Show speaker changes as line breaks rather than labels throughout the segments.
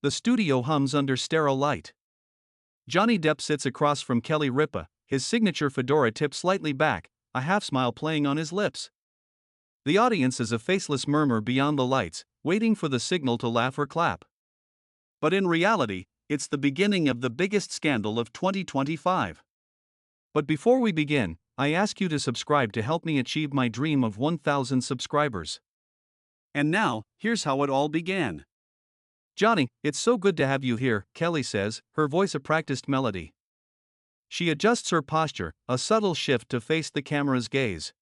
The studio hums under sterile light. Johnny Depp sits across from Kelly Ripa, his signature fedora tipped slightly back, a half-smile playing on his lips. The audience is a faceless murmur beyond the lights, waiting for the signal to laugh or clap. But in reality, it's the beginning of the biggest scandal of 2025. But before we begin, I ask you to subscribe to help me achieve my dream of 1,000 subscribers. And now, here's how it all began. "Johnny, it's so good to have you here," Kelly says, her voice a practiced melody. She adjusts her posture, a subtle shift to face the camera's gaze.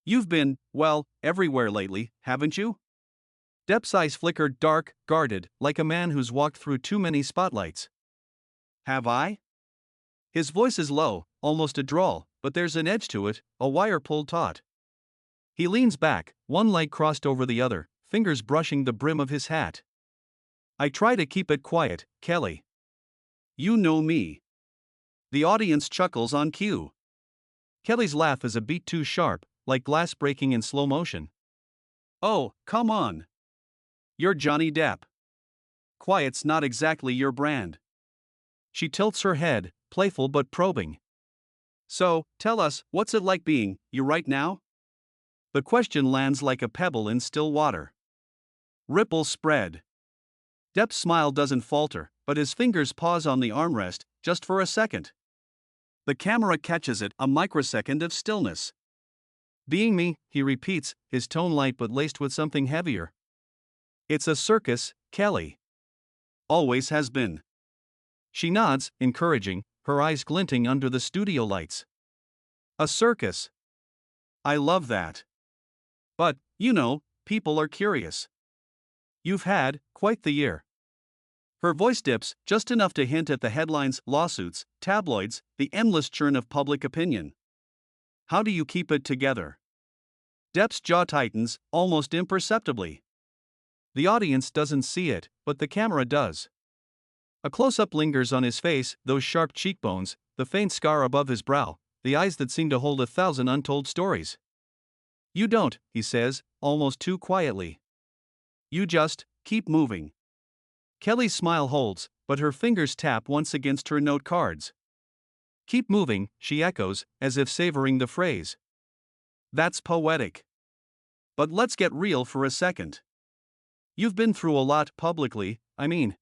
"You've been, well, everywhere lately, haven't you?" Depp's eyes flickered dark, guarded, like a man who's walked through too many spotlights. "Have I?" His voice is low, almost a drawl, but there's an edge to it, a wire pulled taut. He leans back, one leg crossed over the other, fingers brushing the brim of his hat. "I try to keep it quiet, Kelly. You know me." The audience chuckles on cue. Kelly's laugh is a beat too sharp, like glass breaking in slow motion. "Oh, come on. You're Johnny Depp. Quiet's not exactly your brand." She tilts her head, playful but probing. "So, tell us, what's it like being you right now?" The question lands like a pebble in still water. Ripples spread. Depp's smile doesn't falter, but his fingers pause on the armrest, just for a second. The camera catches it, a microsecond of stillness. "Being me," he repeats, his tone light but laced with something heavier. "It's a circus, Kelly. Always has been." She nods, encouraging, her eyes glinting under the studio lights. "A circus. I love that. But, you know, people are curious. You've had quite the year." Her voice dips, just enough to hint at the headlines, lawsuits, tabloids, the endless churn of public opinion. "How do you keep it together?" Depp's jaw tightens, almost imperceptibly. The audience doesn't see it, but the camera does. A close-up lingers on his face, those sharp cheekbones, the faint scar above his brow, the eyes that seem to hold 1,000 untold stories. "You don't," he says, almost too quietly. "You just keep moving." Kelly's smile holds, but her fingers tap once against her note cards. "Keep moving," she echoes, as if savoring the phrase. "That's poetic. But let's get real for a second. You've been through a lot publicly, I mean.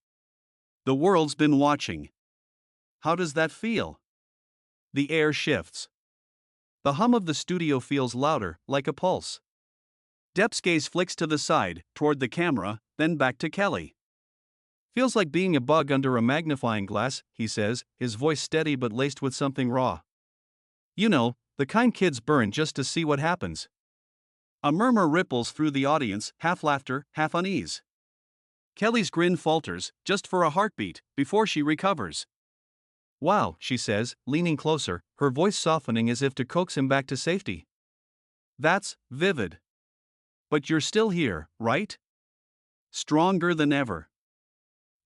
The world's been watching. How does that feel?" The air shifts. The hum of the studio feels louder, like a pulse. Depp's gaze flicks to the side, toward the camera, then back to Kelly. "Feels like being a bug under a magnifying glass," he says, his voice steady but laced with something raw. "You know, the kind kids burn just to see what happens." A murmur ripples through the audience, half laughter, half unease. Kelly's grin falters, just for a heartbeat, before she recovers. "Wow," she says, leaning closer, her voice softening as if to coax him back to safety. "That's vivid. But you're still here, right? Stronger than ever."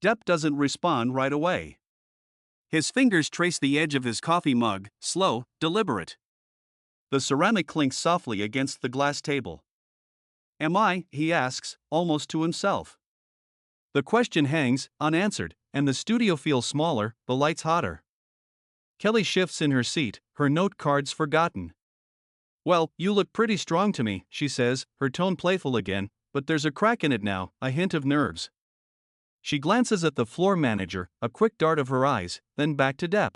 Depp doesn't respond right away. His fingers trace the edge of his coffee mug, slow, deliberate. The ceramic clinks softly against the glass table. "Am I?" he asks, almost to himself. The question hangs, unanswered, and the studio feels smaller, the lights hotter. Kelly shifts in her seat, her note cards forgotten. "Well, you look pretty strong to me," she says, her tone playful again, but there's a crack in it now, a hint of nerves. She glances at the floor manager, a quick dart of her eyes, then back to Depp.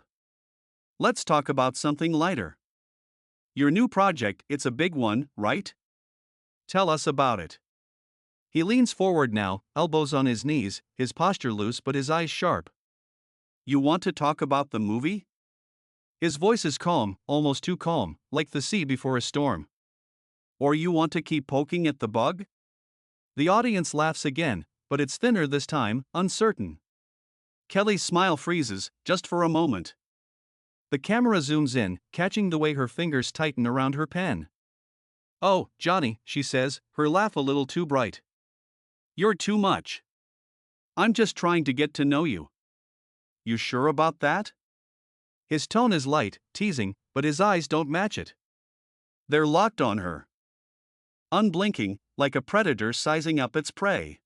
"Let's talk about something lighter. Your new project, it's a big one, right? Tell us about it." He leans forward now, elbows on his knees, his posture loose but his eyes sharp. "You want to talk about the movie?" His voice is calm, almost too calm, like the sea before a storm. "Or you want to keep poking at the bug?" The audience laughs again, but it's thinner this time, uncertain. Kelly's smile freezes, just for a moment. The camera zooms in, catching the way her fingers tighten around her pen. "Oh, Johnny," she says, her laugh a little too bright. "You're too much. I'm just trying to get to know you." "You sure about that?" His tone is light, teasing, but his eyes don't match it. They're locked on her. Unblinking, like a predator sizing up its prey.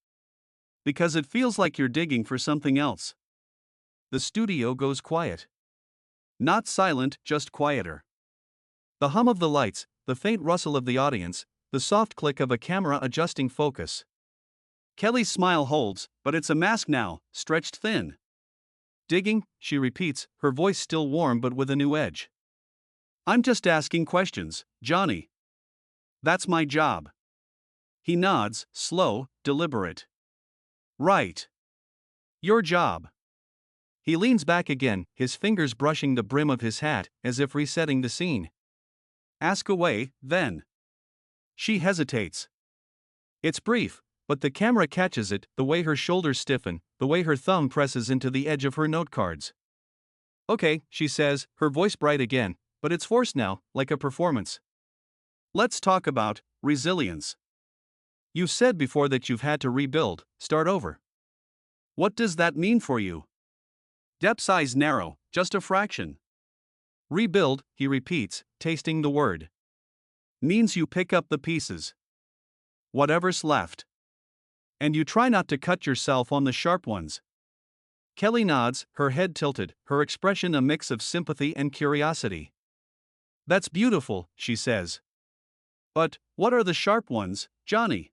Because it feels like you're digging for something else. The studio goes quiet. Not silent, just quieter. The hum of the lights, the faint rustle of the audience, the soft click of a camera adjusting focus. Kelly's smile holds, but it's a mask now, stretched thin. Digging, she repeats, her voice still warm but with a new edge. I'm just asking questions, Johnny. That's my job. He nods, slow, deliberate. Right. Your job. He leans back again, his fingers brushing the brim of his hat, as if resetting the scene. Ask away, then. She hesitates. It's brief, but the camera catches it, the way her shoulders stiffen, the way her thumb presses into the edge of her note cards. Okay, she says, her voice bright again, but it's forced now, like a performance. Let's talk about resilience. You said before that you've had to rebuild, start over. What does that mean for you? Depp's eyes narrow, just a fraction. Rebuild, he repeats, tasting the word. Means you pick up the pieces. Whatever's left. And you try not to cut yourself on the sharp ones. Kelly nods, her head tilted, her expression a mix of sympathy and curiosity. That's beautiful, she says. But, what are the sharp ones, Johnny?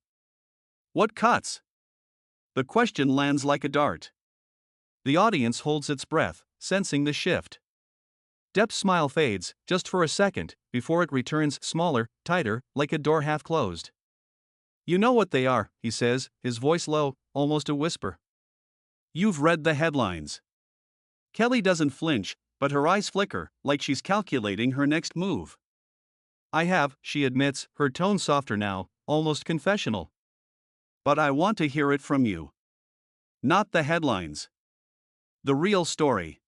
What cuts? The question lands like a dart. The audience holds its breath, sensing the shift. Depp's smile fades, just for a second, before it returns smaller, tighter, like a door half closed. You know what they are, he says, his voice low, almost a whisper. You've read the headlines. Kelly doesn't flinch, but her eyes flicker, like she's calculating her next move. I have, she admits, her tone softer now, almost confessional. But I want to hear it from you. Not the headlines. The real story.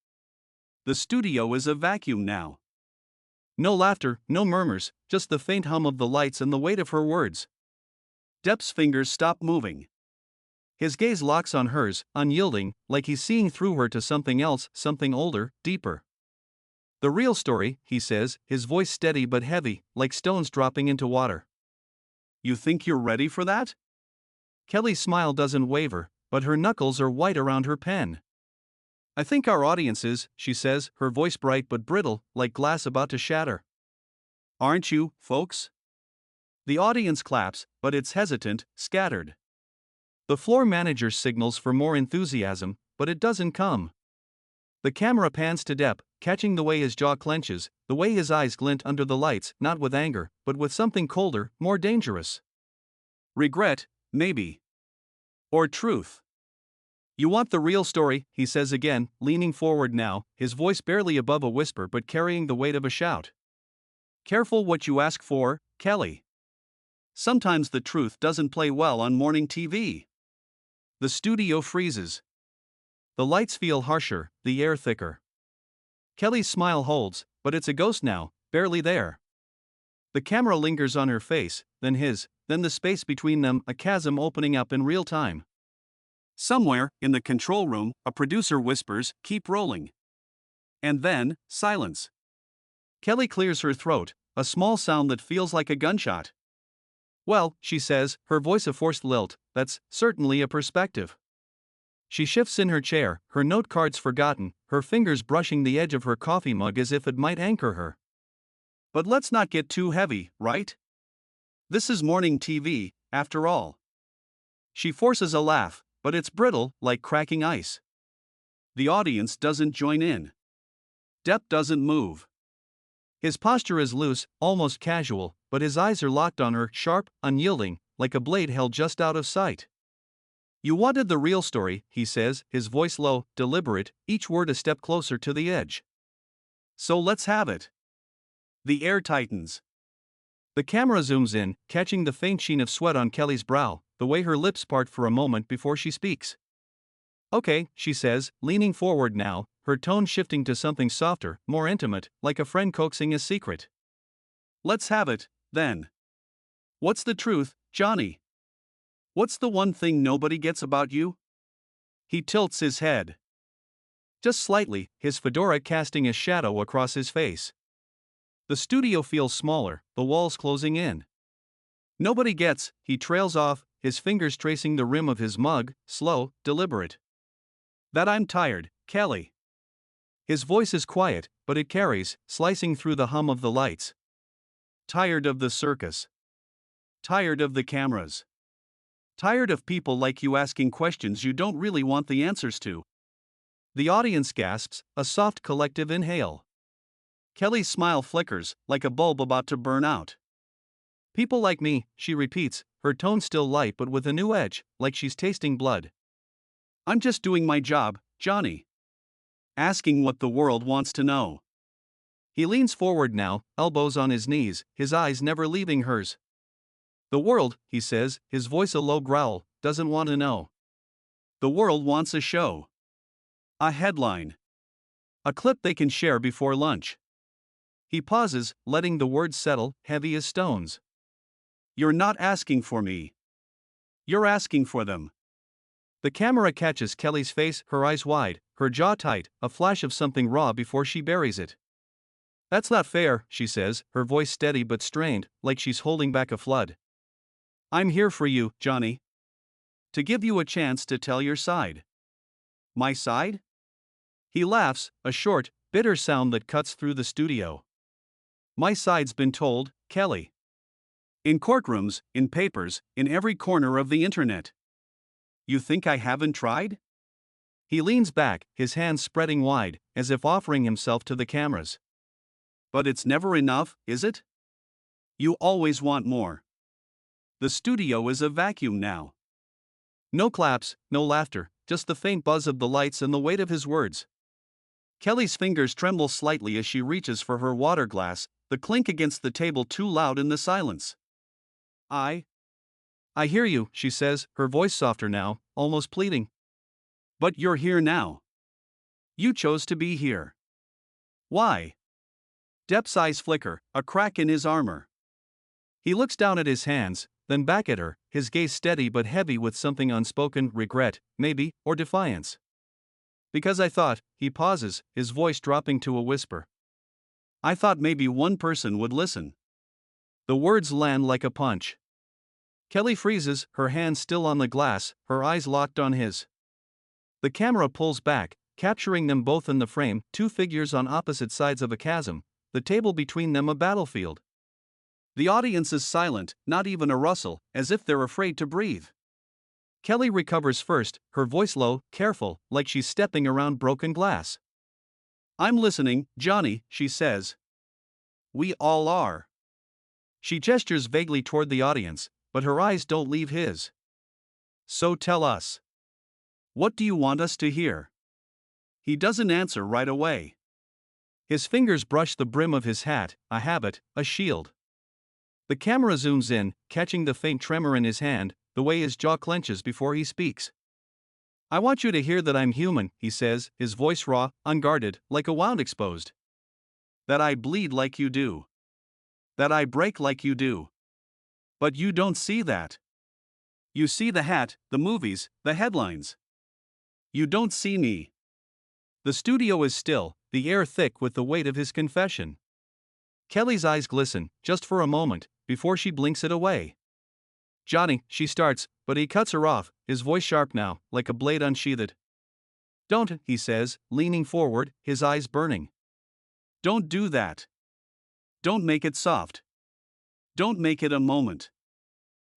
The studio is a vacuum now. No laughter, no murmurs, just the faint hum of the lights and the weight of her words. Depp's fingers stop moving. His gaze locks on hers, unyielding, like he's seeing through her to something else, something older, deeper. The real story, he says, his voice steady but heavy, like stones dropping into water. You think you're ready for that? Kelly's smile doesn't waver, but her knuckles are white around her pen. I think our audience is, she says, her voice bright but brittle, like glass about to shatter. Aren't you, folks? The audience claps, but it's hesitant, scattered. The floor manager signals for more enthusiasm, but it doesn't come. The camera pans to Depp, catching the way his jaw clenches, the way his eyes glint under the lights, not with anger, but with something colder, more dangerous. Regret, maybe. Or truth. You want the real story, he says again, leaning forward now, his voice barely above a whisper but carrying the weight of a shout. Careful what you ask for, Kelly. Sometimes the truth doesn't play well on morning TV. The studio freezes. The lights feel harsher, the air thicker. Kelly's smile holds, but it's a ghost now, barely there. The camera lingers on her face, then his, then the space between them, a chasm opening up in real time. Somewhere, in the control room, a producer whispers, "Keep rolling." And then, silence. Kelly clears her throat, a small sound that feels like a gunshot. Well, she says, her voice a forced lilt, that's certainly a perspective. She shifts in her chair, her note cards forgotten, her fingers brushing the edge of her coffee mug as if it might anchor her. But let's not get too heavy, right? This is morning TV, after all. She forces a laugh, but it's brittle, like cracking ice. The audience doesn't join in. Depp doesn't move. His posture is loose, almost casual, but his eyes are locked on her, sharp, unyielding, like a blade held just out of sight. You wanted the real story, he says, his voice low, deliberate, each word a step closer to the edge. So let's have it. The air tightens. The camera zooms in, catching the faint sheen of sweat on Kelly's brow, the way her lips part for a moment before she speaks. Okay, she says, leaning forward now, her tone shifting to something softer, more intimate, like a friend coaxing a secret. Let's have it, then. What's the truth, Johnny? What's the one thing nobody gets about you? He tilts his head. Just slightly, his fedora casting a shadow across his face. The studio feels smaller, the walls closing in. Nobody gets, he trails off, his fingers tracing the rim of his mug, slow, deliberate. That I'm tired, Kelly. His voice is quiet, but it carries, slicing through the hum of the lights. Tired of the circus. Tired of the cameras. Tired of people like you asking questions you don't really want the answers to. The audience gasps, a soft collective inhale. Kelly's smile flickers, like a bulb about to burn out. People like me, she repeats, her tone still light but with a new edge, like she's tasting blood. I'm just doing my job, Johnny. Asking what the world wants to know. He leans forward now, elbows on his knees, his eyes never leaving hers. The world, he says, his voice a low growl, doesn't want to know. The world wants a show. A headline. A clip they can share before lunch. He pauses, letting the words settle, heavy as stones. You're not asking for me. You're asking for them. The camera catches Kelly's face, her eyes wide, her jaw tight, a flash of something raw before she buries it. That's not fair, she says, her voice steady but strained, like she's holding back a flood. I'm here for you, Johnny. To give you a chance to tell your side. My side? He laughs, a short, bitter sound that cuts through the studio. My side's been told, Kelly. In courtrooms, in papers, in every corner of the internet. You think I haven't tried? He leans back, his hands spreading wide, as if offering himself to the cameras. But it's never enough, is it? You always want more. The studio is a vacuum now. No claps, no laughter, just the faint buzz of the lights and the weight of his words. Kelly's fingers tremble slightly as she reaches for her water glass, the clink against the table too loud in the silence. I hear you, she says, her voice softer now, almost pleading. But you're here now. You chose to be here. Why? Depp's eyes flicker, a crack in his armor. He looks down at his hands, then back at her, his gaze steady but heavy with something unspoken, regret, maybe, or defiance. Because I thought, he pauses, his voice dropping to a whisper. I thought maybe one person would listen. The words land like a punch. Kelly freezes, her hands still on the glass, her eyes locked on his. The camera pulls back, capturing them both in the frame, two figures on opposite sides of a chasm, the table between them a battlefield. The audience is silent, not even a rustle, as if they're afraid to breathe. Kelly recovers first, her voice low, careful, like she's stepping around broken glass. I'm listening, Johnny, she says. We all are. She gestures vaguely toward the audience, but her eyes don't leave his. So tell us. What do you want us to hear? He doesn't answer right away. His fingers brush the brim of his hat, a habit, a shield. The camera zooms in, catching the faint tremor in his hand, the way his jaw clenches before he speaks. I want you to hear that I'm human, he says, his voice raw, unguarded, like a wound exposed. That I bleed like you do. That I break like you do. But you don't see that. You see the hat, the movies, the headlines. You don't see me. The studio is still, the air thick with the weight of his confession. Kelly's eyes glisten, just for a moment, before she blinks it away. Johnny, she starts, but he cuts her off, his voice sharp now, like a blade unsheathed. Don't, he says, leaning forward, his eyes burning. Don't do that. Don't make it soft. Don't make it a moment.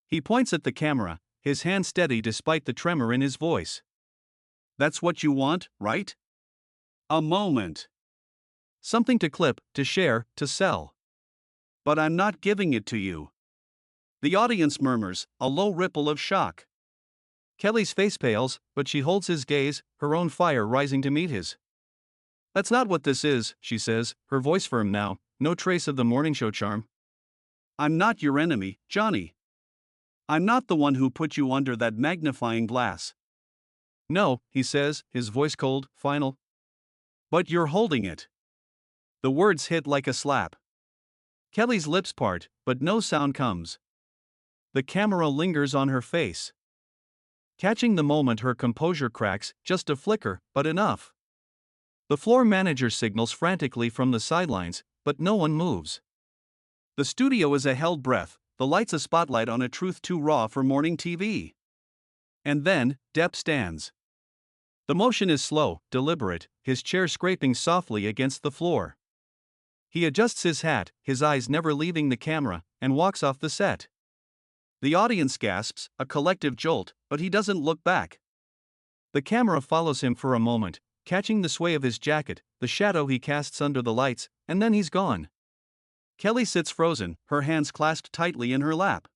He points at the camera, his hand steady despite the tremor in his voice. That's what you want, right? A moment. Something to clip, to share, to sell. But I'm not giving it to you. The audience murmurs, a low ripple of shock. Kelly's face pales, but she holds his gaze, her own fire rising to meet his. That's not what this is, she says, her voice firm now, no trace of the morning show charm. I'm not your enemy, Johnny. I'm not the one who put you under that magnifying glass. No, he says, his voice cold, final. But you're holding it. The words hit like a slap. Kelly's lips part, but no sound comes. The camera lingers on her face. Catching the moment her composure cracks, just a flicker, but enough. The floor manager signals frantically from the sidelines, but no one moves. The studio is a held breath, the light's a spotlight on a truth too raw for morning TV. And then, Depp stands. The motion is slow, deliberate, his chair scraping softly against the floor. He adjusts his hat, his eyes never leaving the camera, and walks off the set. The audience gasps, a collective jolt, but he doesn't look back. The camera follows him for a moment, catching the sway of his jacket, the shadow he casts under the lights, and then he's gone. Kelly sits frozen, her hands clasped tightly in her lap.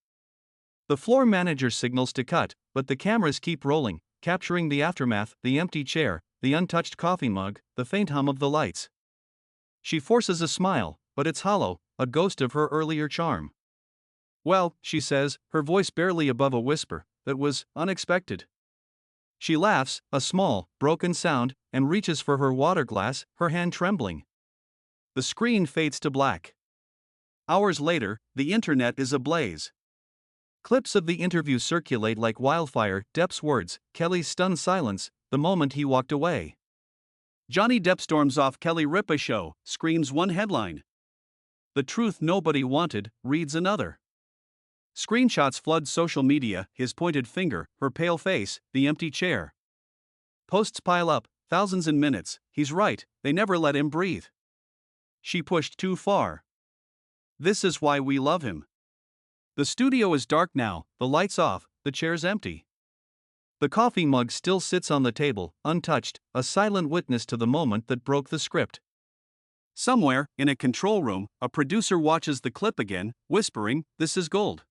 The floor manager signals to cut, but the cameras keep rolling, capturing the aftermath, the empty chair, the untouched coffee mug, the faint hum of the lights. She forces a smile, but it's hollow, a ghost of her earlier charm. "Well," she says, her voice barely above a whisper, "that was unexpected." She laughs, a small, broken sound, and reaches for her water glass, her hand trembling. The screen fades to black. Hours later, the internet is ablaze. Clips of the interview circulate like wildfire, Depp's words, Kelly's stunned silence, the moment he walked away. Johnny Depp storms off Kelly Ripa show, screams one headline. The truth nobody wanted, reads another. Screenshots flood social media, his pointed finger, her pale face, the empty chair. Posts pile up, thousands in minutes, he's right, they never let him breathe. She pushed too far. This is why we love him. The studio is dark now, the lights off, the chair's empty. The coffee mug still sits on the table, untouched, a silent witness to the moment that broke the script. Somewhere, in a control room, a producer watches the clip again, whispering, "This is gold."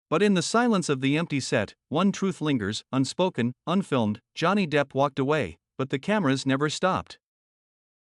But in the silence of the empty set, one truth lingers, unspoken, unfilmed. Johnny Depp walked away, but the cameras never stopped.